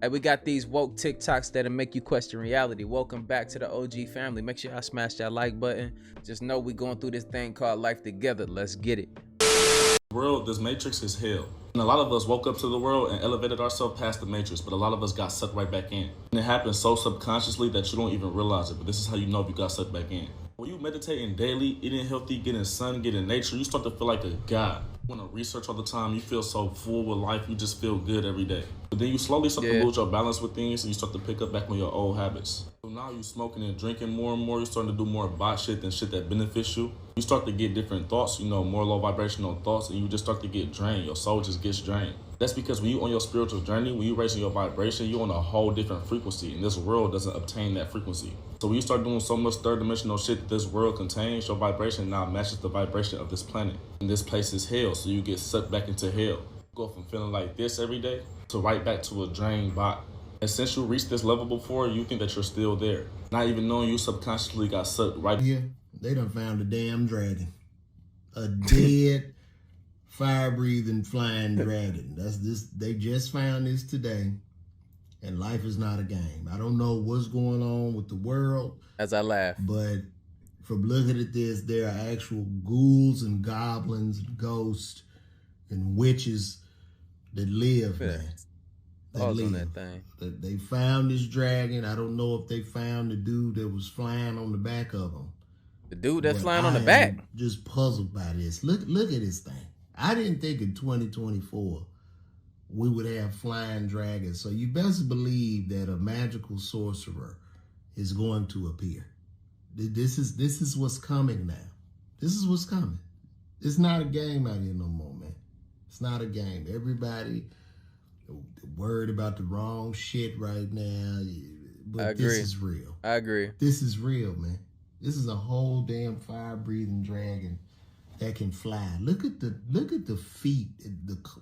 Hey, we got these woke TikToks that'll make you question reality. Welcome back to the OG family. Make sure y'all smash that like button. Just know we going through this thing called life together. Let's get it. World, this matrix is hell. And a lot of us woke up to the world and elevated ourselves past the matrix, but a lot of us got sucked right back in. And it happens so subconsciously that you don't even realize it, but this is how you know if you got sucked back in. When you meditating daily, eating healthy, getting sun, getting nature, you start to feel like a god. You want to research all the time, you feel so full with life, you just feel good every day. But then you slowly start to lose your balance with things and you start to pick up back on your old habits. So now you smoking and drinking more and more, you're starting to do more bot shit than shit that benefits you. You start to get different thoughts, more low vibrational thoughts, and you just start to get drained. Your soul just gets drained. That's because when you on your spiritual journey, when you raising your vibration, you're on a whole different frequency, and this world doesn't obtain that frequency. So when you start doing so much third dimensional shit that this world contains, your vibration now matches the vibration of this planet. And this place is hell, so you get sucked back into hell. You go from feeling like this every day to right back to a drained bot. And since you reached this level before, you think that you're still there. Not even knowing you subconsciously got sucked right here. They done found a damn dragon. A dead, fire-breathing, flying dragon. They just found this today. And life is not a game. I don't know what's going on with the world. As I laugh. But from looking at this, there are actual ghouls and goblins and ghosts and witches that live, man. On that thing. They found this dragon. I don't know if they found the dude that was flying on the back of them. The dude that's flying on the back? Just puzzled by this. Look at this thing. I didn't think in 2024 we would have flying dragons. So you best believe that a magical sorcerer is going to appear. This is what's coming now. This is what's coming. It's not a game out here no more, man. It's not a game. Everybody worried about the wrong shit right now. But this is real. I agree. This is real, man. This is a whole damn fire-breathing dragon that can fly. Look at the feet,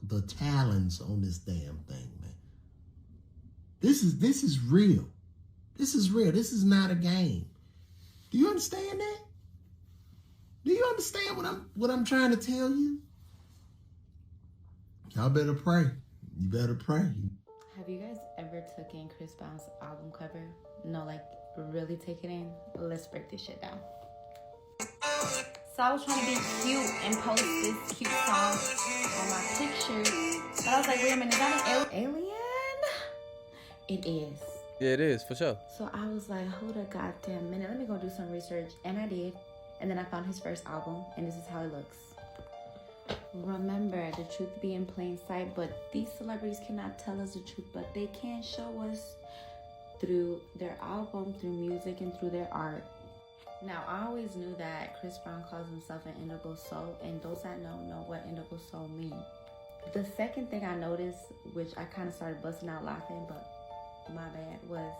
the talons on this damn thing, man. This is real. This is real. This is not a game. Do you understand that? Do you understand what I'm trying to tell you? Y'all better pray. You better pray. Have you guys ever taken Chris Brown's album cover? No, like really take it in? Let's break this shit down. So I was trying to be cute and post this cute song on my picture. But I was like, wait a minute, is that an alien? It is. Yeah, it is, for sure. So I was like, hold a goddamn minute. Let me go do some research. And I did. And then I found his first album. And this is how it looks. Remember, the truth be in plain sight. But these celebrities cannot tell us the truth. But they can show us through their album, through music, and through their art. Now, I always knew that Chris Brown calls himself an indigo soul, and those that know what indigo soul mean. The second thing I noticed, which I kind of started busting out laughing, but my bad, was,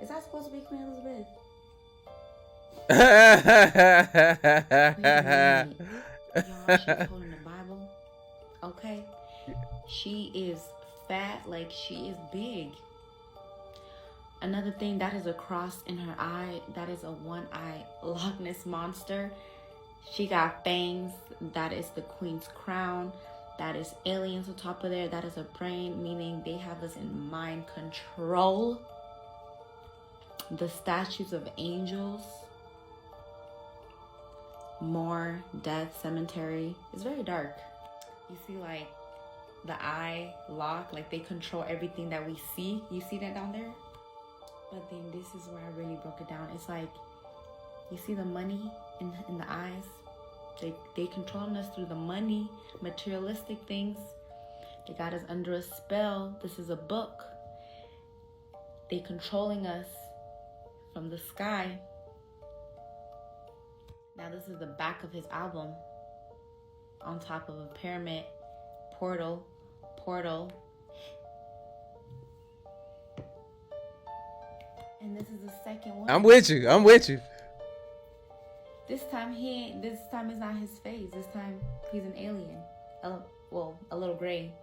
is that supposed to be Queen Elizabeth? Wait. Y'all, she's holding the Bible, okay? She is fat, like she is big. Another thing, that is a cross in her eye. That is a one-eyed Loch Ness monster. She got fangs. That is the queen's crown. That is aliens on top of there. That is a brain, meaning they have us in mind control. The statues of angels. More death, cemetery. It's very dark. You see like the eye lock, like they control everything that we see. You see that down there? But then this is where I really broke it down. It's like, you see the money in the eyes? They controlling us through the money, materialistic things. They got us under a spell. This is a book. They controlling us from the sky. Now this is the back of his album. On top of a pyramid, portal. And this is the second one. I'm with you. This time it's not his face. This time he's an alien. A little gray.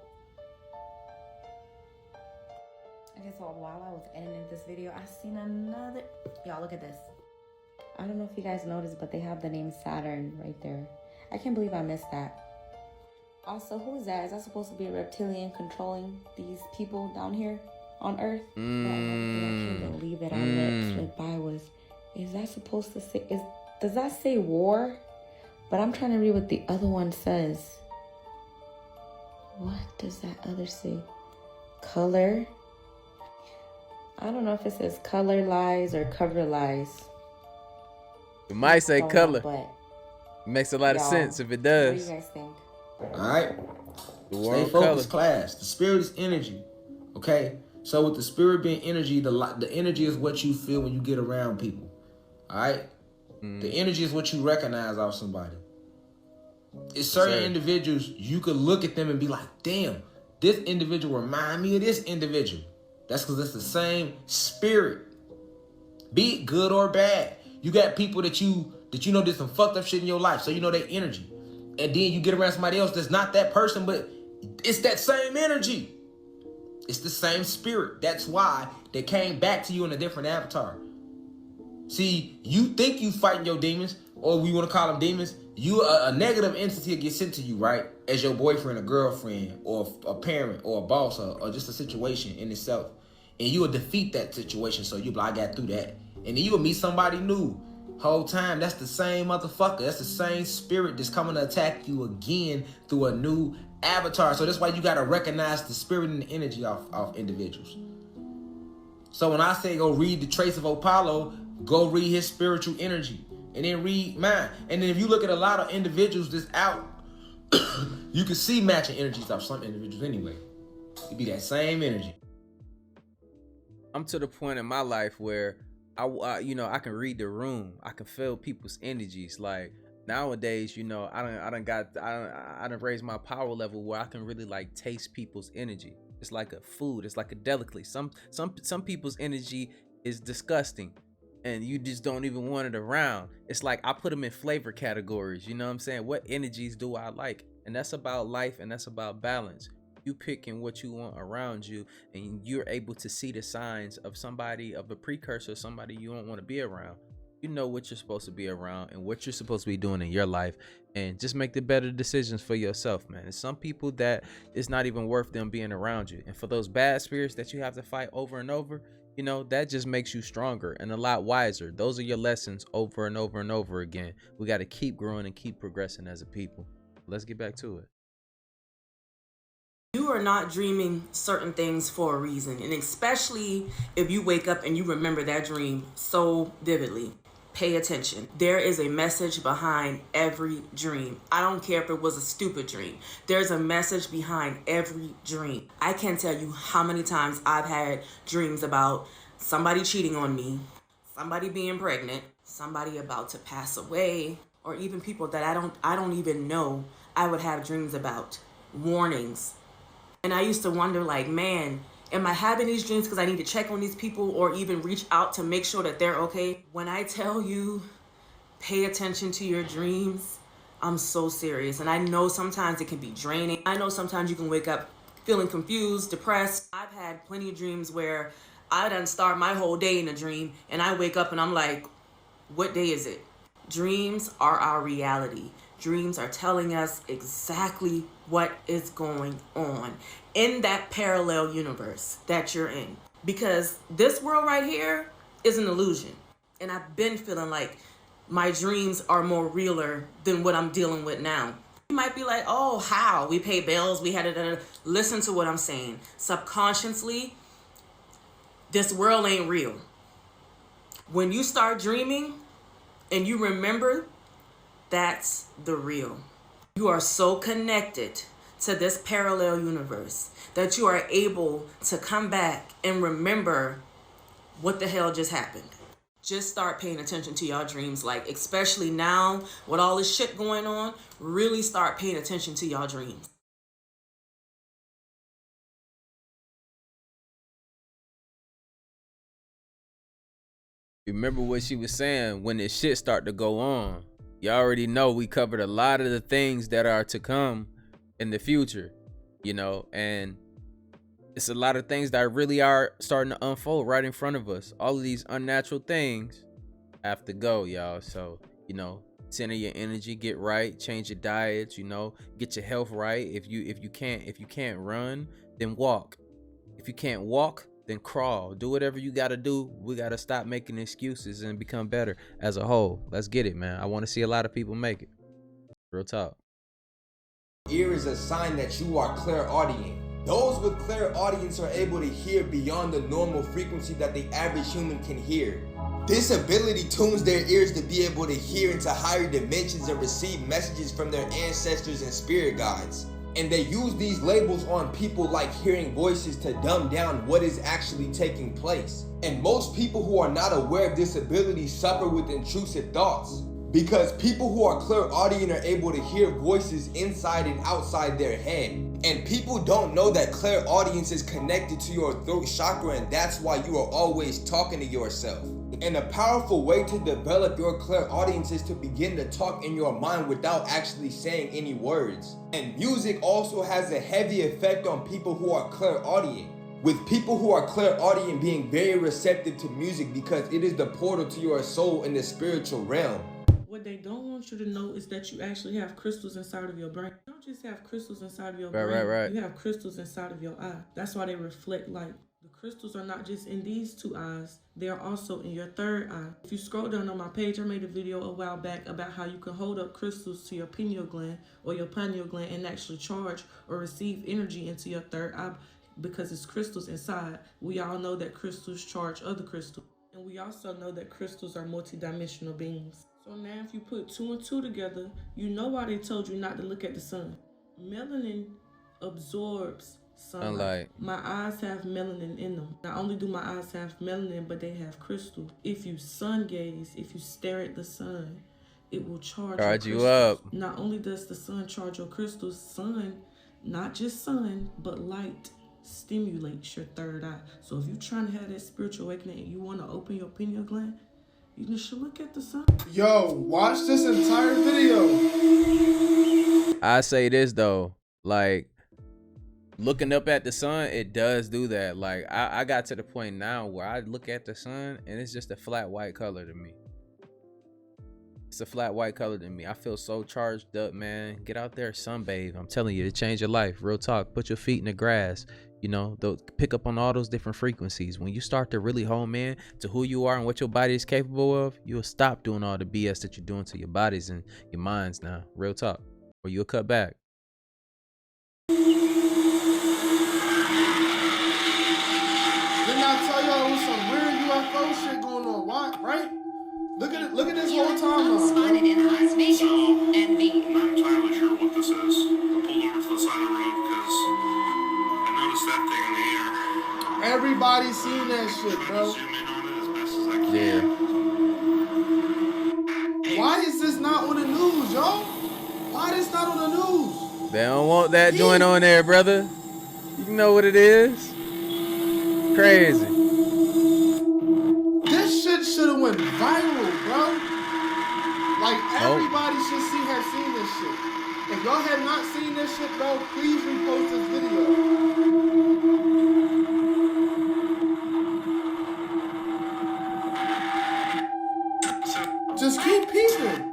Okay, so while I was editing this video, I seen another. Y'all, look at this. I don't know if you guys noticed, but they have the name Saturn right there. I can't believe I missed that. Also, who is that? Is that supposed to be a reptilian controlling these people down here? on Earth. But another thing I can't believe that I let slip by was, is that supposed to say, does that say war? But I'm trying to read what the other one says. What does that other say? Color? I don't know if it says color lies or cover lies. It might say color. But it makes a lot of sense if it what does. do you guys think? Alright? Stay focused, class. The spirit is energy. Okay? So with the spirit being energy, the energy is what you feel when you get around people. Alright? The energy is what you recognize off somebody. It's certain individuals, you could look at them and be like, damn, this individual remind me of this individual. That's because it's the same spirit. Be it good or bad. You got people that you know did some fucked up shit in your life, so you know their energy. And then you get around somebody else that's not that person, but it's that same energy. It's the same spirit. That's why they came back to you in a different avatar. See, you think you fighting your demons, or we want to call them demons. You a negative entity will get sent to you, right? As your boyfriend, or girlfriend, or a parent, or a boss, or just a situation in itself. And you will defeat that situation, so you be like, I got through that. And then you will meet somebody new. Whole time, that's the same motherfucker. That's the same spirit that's coming to attack you again through a new avatar. So that's why you got to recognize the spirit and the energy of individuals. So when I say go read the trace of Apollo, go read his spiritual energy. And then read mine. And then if you look at a lot of individuals that's out, you can see matching energies of some individuals anyway. It'd be that same energy. I'm to the point in my life where I can read the room. I can feel people's energies. Like nowadays, I done raised my power level where I can really like taste people's energy. It's like a food. It's like a delicacy. Some people's energy is disgusting, and you just don't even want it around. It's like I put them in flavor categories. You know what I'm saying? What energies do I like? And that's about life, and that's about balance. You picking what you want around you, and you're able to see the signs of somebody, of a precursor, somebody you don't want to be around. You know what you're supposed to be around and what you're supposed to be doing in your life, and just make the better decisions for yourself, man. And some people that it's not even worth them being around you. And for those bad spirits that you have to fight over and over, that just makes you stronger and a lot wiser. Those are your lessons over and over and over again. We got to keep growing and keep progressing as a people. Let's get back to it. You are not dreaming certain things for a reason, and especially if you wake up and you remember that dream so vividly. Pay attention. There is a message behind every dream. I don't care if it was a stupid dream. There's a message behind every dream. I can't tell you how many times I've had dreams about somebody cheating on me, somebody being pregnant, somebody about to pass away, or even people that I don't even know I would have dreams about. Warnings. And I used to wonder, like, man, am I having these dreams because I need to check on these people or even reach out to make sure that they're okay? When I tell you, pay attention to your dreams, I'm so serious. And I know sometimes it can be draining. I know sometimes you can wake up feeling confused, depressed. I've had plenty of dreams where I done start my whole day in a dream and I wake up and I'm like, what day is it? Dreams are our reality. Dreams are telling us exactly what is going on in that parallel universe that you're in. Because this world right here is an illusion. And I've been feeling like my dreams are more realer than what I'm dealing with now. You might be like, oh, how? We pay bills, we had to listen to what I'm saying. Subconsciously, this world ain't real. When you start dreaming and you remember, that's the real. You are so connected to this parallel universe that you are able to come back and remember what the hell just happened. Just start paying attention to your dreams, like especially now with all this shit going on, really start paying attention to your dreams. Remember what she was saying, when this shit start to go on, you already know we covered a lot of the things that are to come in the future, and it's a lot of things that really are starting to unfold right in front of us. All of these unnatural things have to go, y'all. So, center your energy, get right, change your diets, get your health right. If you can't run, then walk. If you can't walk, then crawl. Do whatever you got to do. We got to stop making excuses and become better as a whole. Let's get it, man. I want to see a lot of people make it. Real talk. Ear is a sign that you are clairaudient. Those with clairaudience are able to hear beyond the normal frequency that the average human can hear. This ability tunes their ears to be able to hear into higher dimensions and receive messages from their ancestors and spirit guides. And they use these labels on people like hearing voices to dumb down what is actually taking place. And most people who are not aware of this ability suffer with intrusive thoughts. Because people who are clairaudient are able to hear voices inside and outside their head. And people don't know that clairaudience is connected to your throat chakra, and that's why you are always talking to yourself. And a powerful way to develop your clairaudience is to begin to talk in your mind without actually saying any words. And music also has a heavy effect on people who are clairaudient, with people who are clairaudient being very receptive to music because it is the portal to your soul in the spiritual realm. What they don't want you to know is that you actually have crystals inside of your brain. You don't just have crystals inside of your brain. Right. You have crystals inside of your eye. That's why they reflect light. The crystals are not just in these two eyes, they are also in your third eye. If you scroll down on my page, I made a video a while back about how you can hold up crystals to your pineal gland or your pineal gland and actually charge or receive energy into your third eye because it's crystals inside. We all know that crystals charge other crystals. And we also know that crystals are multidimensional beings. So now if you put 2 and 2 together, you know why they told you not to look at the sun. Melanin absorbs sunlight. My eyes have melanin in them. Not only do my eyes have melanin, but they have crystal. If you sun gaze, if you stare at the sun, it will charge you up. Not only does the sun charge your crystals, sun, not just sun, but light stimulates your third eye. So if you're trying to have that spiritual awakening and you want to open your pineal gland, you should look at the sun. Yo, watch this entire video. I say this though, like looking up at the sun, it does do that. Like I got to the point now where I look at the sun and it's just a flat white color to me. It's a flat white color to me. I feel so charged up, man. Get out there, sunbathe. I'm telling you, it change your life. Real talk. Put your feet in the grass. You know, pick up on all those different frequencies. When you start to really home in to who you are and what your body is capable of, you'll stop doing all the BS that you're doing to your bodies and your minds now. Real talk. Or you'll cut back. Didn't I tell y'all it was some weird UFO shit going on? Why? Right? Look at it. Look at this whole timeline. Spotted in Las Vegas, NV. I'm not entirely sure what this is. I pulled over to the side of the road because I noticed that thing in the air. Everybody seen that shit, bro. Zoom in on it as best as I can. Yeah. Why is this not on the news, y'all? Why this not on the news? They don't want that joint on there, brother. You know what it is. Crazy. This shit should have went viral, bro. Like everybody should have seen this shit. If y'all have not seen this shit, bro, please repost this video. Just keep peeping.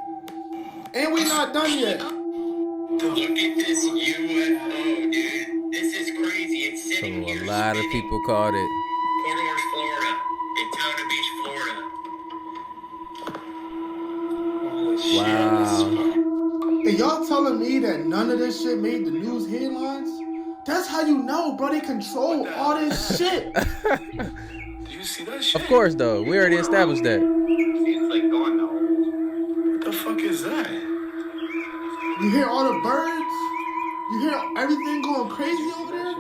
And we not done yet. Look at this UFO, dude. This is crazy. It's sitting So here. a lot of people caught it. Port Orange, Florida. Daytona Beach, Florida. Holy Wow. And y'all telling me that none of this shit made the news headlines? That's how you know, bro. They control all this shit. Do you see that shit? Of course, though. We already established that. Seems like going now. What the fuck is that? You hear all the birds? You hear everything going crazy over there? Yeah,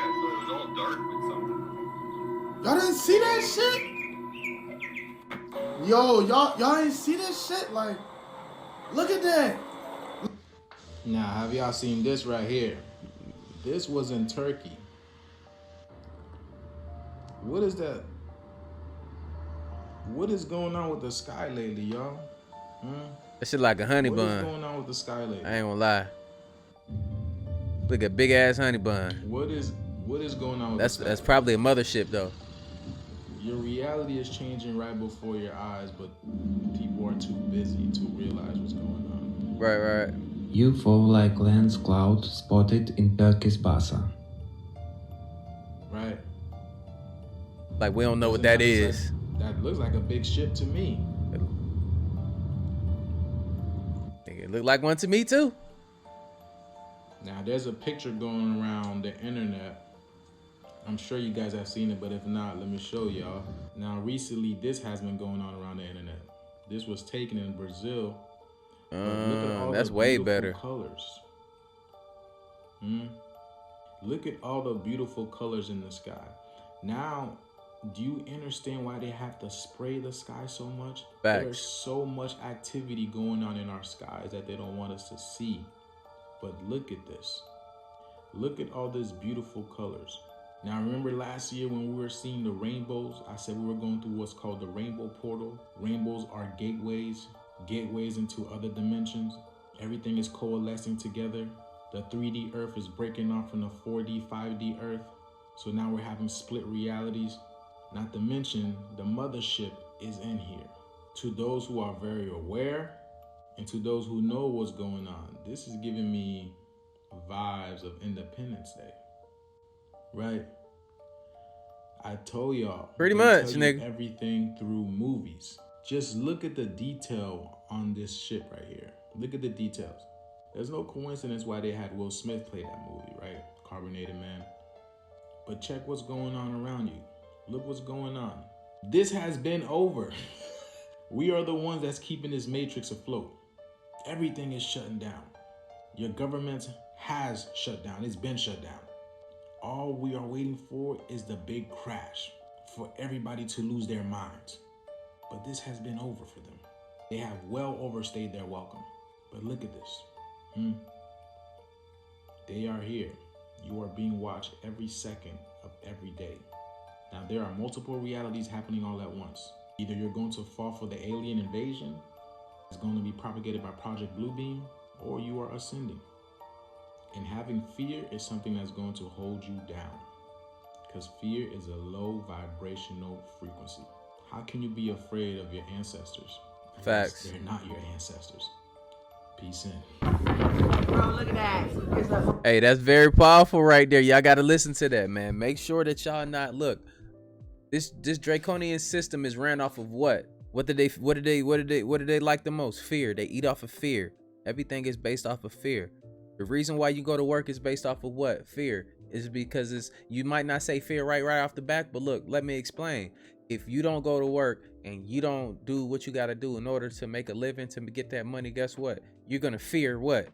so it was all dark with something. Y'all didn't see that shit? Yo, y'all didn't see this shit? Like, look at that. Now, have y'all seen this right here? This was in Turkey. What is that? What is going on with the sky lately, y'all? That shit like a honey What is bun. going on with the sky lately? I ain't gonna lie. Look at big ass honey bun. What is going on with That's the sky? that's probably a mothership though. Your reality is changing right before your eyes, but people are too busy to realize what's going on. Right. UFO-like lens cloud spotted in Turkey's Basa. Right? Like, we don't know what that is. That looks like a big ship to me. It looked like one to me too. Now, there's a picture going around the internet. I'm sure you guys have seen it, but if not, let me show y'all. Now, recently, this has been going on around the internet. This was taken in Brazil. Look at all That's the way beautiful better. colors. Look at all the beautiful colors in the sky. Now, do you understand why they have to spray the sky so much? Facts. There's so much activity going on in our skies that they don't want us to see. But look at this. Look at all these beautiful colors. Now, remember last year when we were seeing the rainbows? I said we were going through what's called the rainbow portal. Rainbows are gateways into other dimensions. Everything is coalescing together. The 3D Earth is breaking off from the 4D, 5D Earth. So now we're having split realities. Not to mention, the mothership is in here. To those who are very aware and to those who know what's going on, this is giving me vibes of Independence Day. Right? I told y'all. Pretty they much, tell you nigga. everything through movies. Just look at the detail on this ship right here. Look at the details. There's no coincidence why they had Will Smith play that movie, right? Carbonated Man. But check what's going on around you. Look what's going on. This has been over. We are the ones that's keeping this matrix afloat. Everything is shutting down. Your government has shut down. It's been shut down. All we are waiting for is the big crash for everybody to lose their minds. But this has been over for them. They have well overstayed their welcome. But look at this. They are here. You are being watched every second of every day. Now, there are multiple realities happening all at once. Either you're going to fall for the alien invasion, it's going to be propagated by Project Bluebeam, or you are ascending. And having fear is something that's going to hold you down, because fear is a low vibrational frequency. How can you be afraid of your ancestors? Facts. They're not your ancestors. Peace in. Bro, look at that. Hey, that's very powerful right there. Y'all got to listen to that, man. Make sure that y'all not look. This draconian system is ran off of what? What do they like the most? Fear. They eat off of fear. Everything is based off of fear. The reason why you go to work is based off of what? Fear. Is because you might not say fear right off the back, but look, let me explain. If you don't go to work and you don't do what you got to do in order to make a living, to get that money, guess what? You're going to fear what?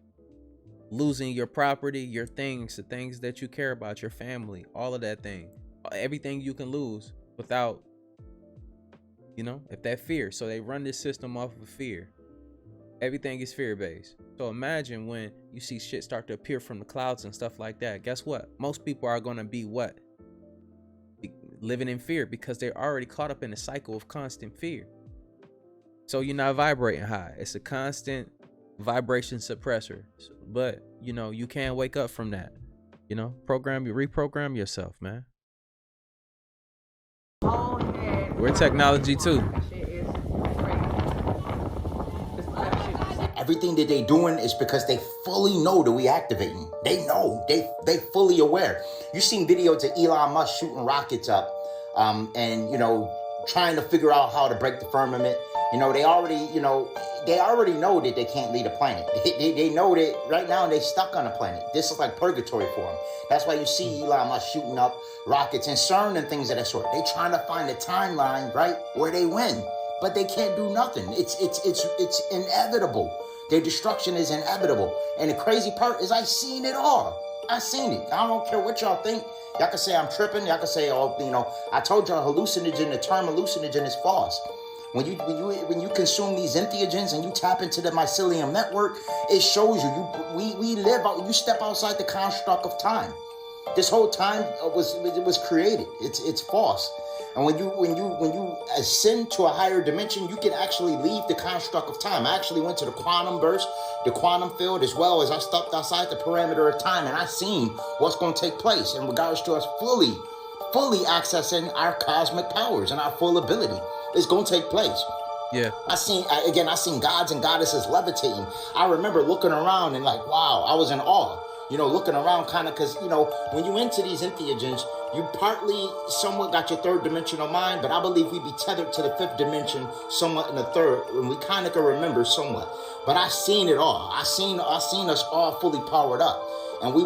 Losing your property, your things, the things that you care about, your family, all of that thing. Everything you can lose without, if that fear. So they run this system off of fear. Everything is fear-based. So imagine when you see shit start to appear from the clouds and stuff like that. Guess what? Most people are going to be what? Living in fear, because they're already caught up in a cycle of constant fear. So you're not vibrating high. It's a constant vibration suppressor. But, you can't wake up from that. Reprogram yourself, man. We're technology too. Everything that they doing is because they fully know that we activating. They know. They fully aware. You seen videos of Elon Musk shooting rockets up, and trying to figure out how to break the firmament. They already know that they can't leave the planet. They know that right now they stuck on the planet. This is like purgatory for them. That's why you see Elon Musk shooting up rockets and CERN and things of that sort. They trying to find a timeline, right, where they win, but they can't do nothing. It's inevitable. Their destruction is inevitable. And the crazy part is I seen it all. I seen it. I don't care what y'all think. Y'all can say I'm tripping. Y'all can say, I told y'all hallucinogen, the term hallucinogen is false. When you consume these entheogens and you tap into the mycelium network, it shows we live out. You step outside the construct of time. This whole time was created. It's false. And when you ascend to a higher dimension, you can actually leave the construct of time. I actually went to the quantum burst, the quantum field, as well as I stepped outside the parameter of time, and I seen what's going to take place in regards to us fully accessing our cosmic powers and our full ability. It's going to take place. Yeah. I seen gods and goddesses levitating. I remember looking around and like, wow, I was in awe. Looking around kind of because, when you into these entheogens, You partly somewhat got your third dimensional mind, but I believe we be tethered to the fifth dimension somewhat in the third, and we kind of can remember somewhat. But I seen it all. I seen us all fully powered up, and we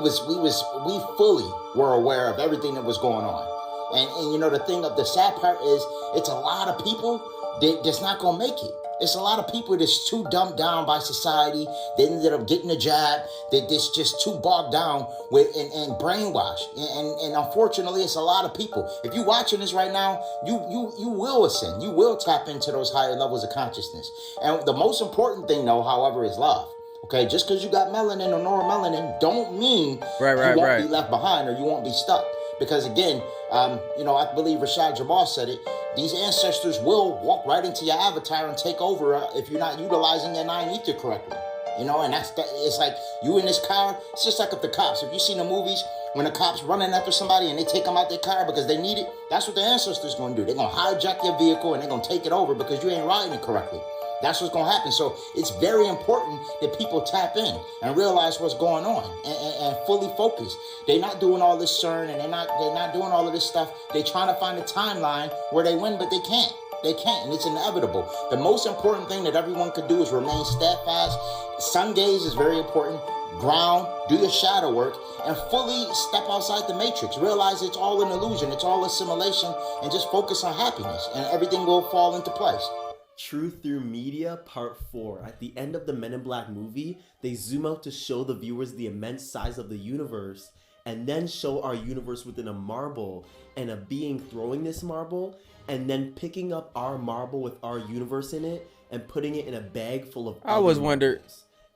fully were aware of everything that was going on. And you know, the thing of the sad part is, it's a lot of people that's not gonna make it. It's a lot of people that's too dumbed down by society. They ended up getting a job. That's just too bogged down with and brainwashed. And unfortunately, it's a lot of people. If you're watching this right now, you will ascend. You will tap into those higher levels of consciousness. And the most important thing, though, however, is love. Okay, just because you got melanin or noromelanin, don't mean you won't be left behind or you won't be stuck. Because again, you know, I believe Rashad Jabbar said it. These ancestors will walk right into your avatar and take over if you're not utilizing your 9 ether correctly. You know, and it's like you in this car. It's just like if the cops, if you seen the movies when the cops running after somebody and they take them out their car because they need it, that's what the ancestors going to do. They're going to hijack your vehicle and they're going to take it over because you ain't riding it correctly. That's what's going to happen. So it's very important that people tap in and realize what's going on and fully focus. They're not doing all this CERN and they're not doing all of this stuff. They're trying to find a timeline where they win, but they can't. They can't, and it's inevitable. The most important thing that everyone could do is remain steadfast. Sun gaze is very important. Ground, do your shadow work, and fully step outside the matrix. Realize it's all an illusion. It's all assimilation, and just focus on happiness, and everything will fall into place. Truth Through Media Part 4. At the end of the Men in Black movie, they zoom out to show the viewers the immense size of the universe, and then show our universe within a marble, and a being throwing this marble, and then picking up our marble with our universe in it, and putting it in a bag full of I always wondered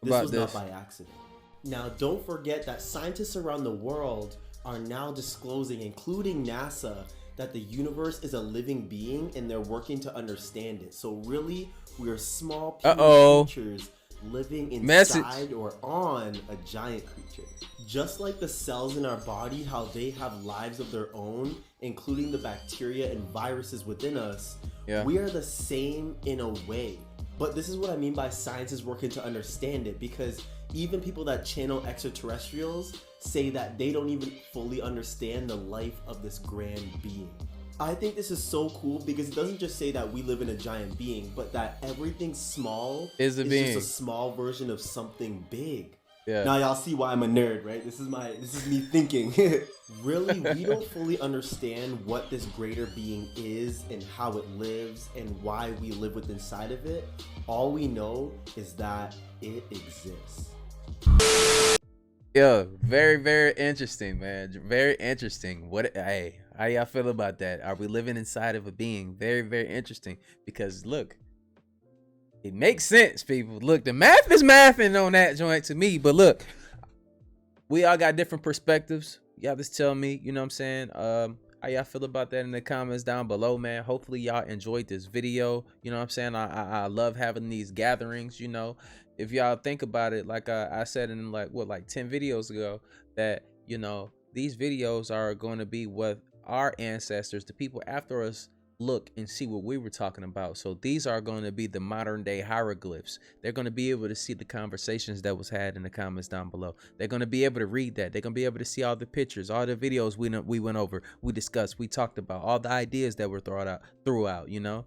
about this. Was not by accident. Now, don't forget that scientists around the world are now disclosing, including NASA, that the universe is a living being and they're working to understand it. So really, we are small creatures living inside or on a giant creature. Just like the cells in our body, how they have lives of their own, including the bacteria and viruses within us, we are the same in a way. But this is what I mean by science is working to understand it, because even people that channel extraterrestrials say that they don't even fully understand the life of this grand being. I think this is so cool because it doesn't just say that we live in a giant being, but that everything small is just a small version of something big. Yeah. Now y'all see why I'm a nerd, right? This is me thinking. Really, we don't fully understand what this greater being is and how it lives and why we live within inside of it. All we know is that it exists. Yeah, very, very interesting, man. Very interesting. How y'all feel about that? Are we living inside of a being? Very, very interesting. Because look, it makes sense, people. Look, the math is mathing on that joint to me. But look, we all got different perspectives. Y'all just tell me, you know what I'm saying? How y'all feel about that in the comments down below, man. Hopefully y'all enjoyed this video. You know what I'm saying? I love having these gatherings, you know. If y'all think about it, like I said in like 10 videos ago, that, you know, these videos are going to be what our ancestors, the people after us, look and see what we were talking about. So these are going to be the modern day hieroglyphs. They're going to be able to see the conversations that was had in the comments down below. They're going to be able to read that. They're going to be able to see all the pictures, all the videos we went over, we discussed, we talked about, all the ideas that were throughout, you know.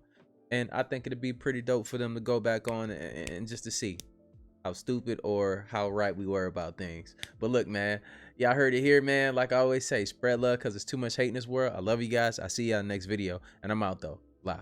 And I think it'd be pretty dope for them to go back on and just to see how stupid or how right we were about things. But look, man, y'all heard it here, man. Like I always say, spread love because there's too much hate in this world. I love you guys. I see y'all in the next video, and I'm out though. Bye.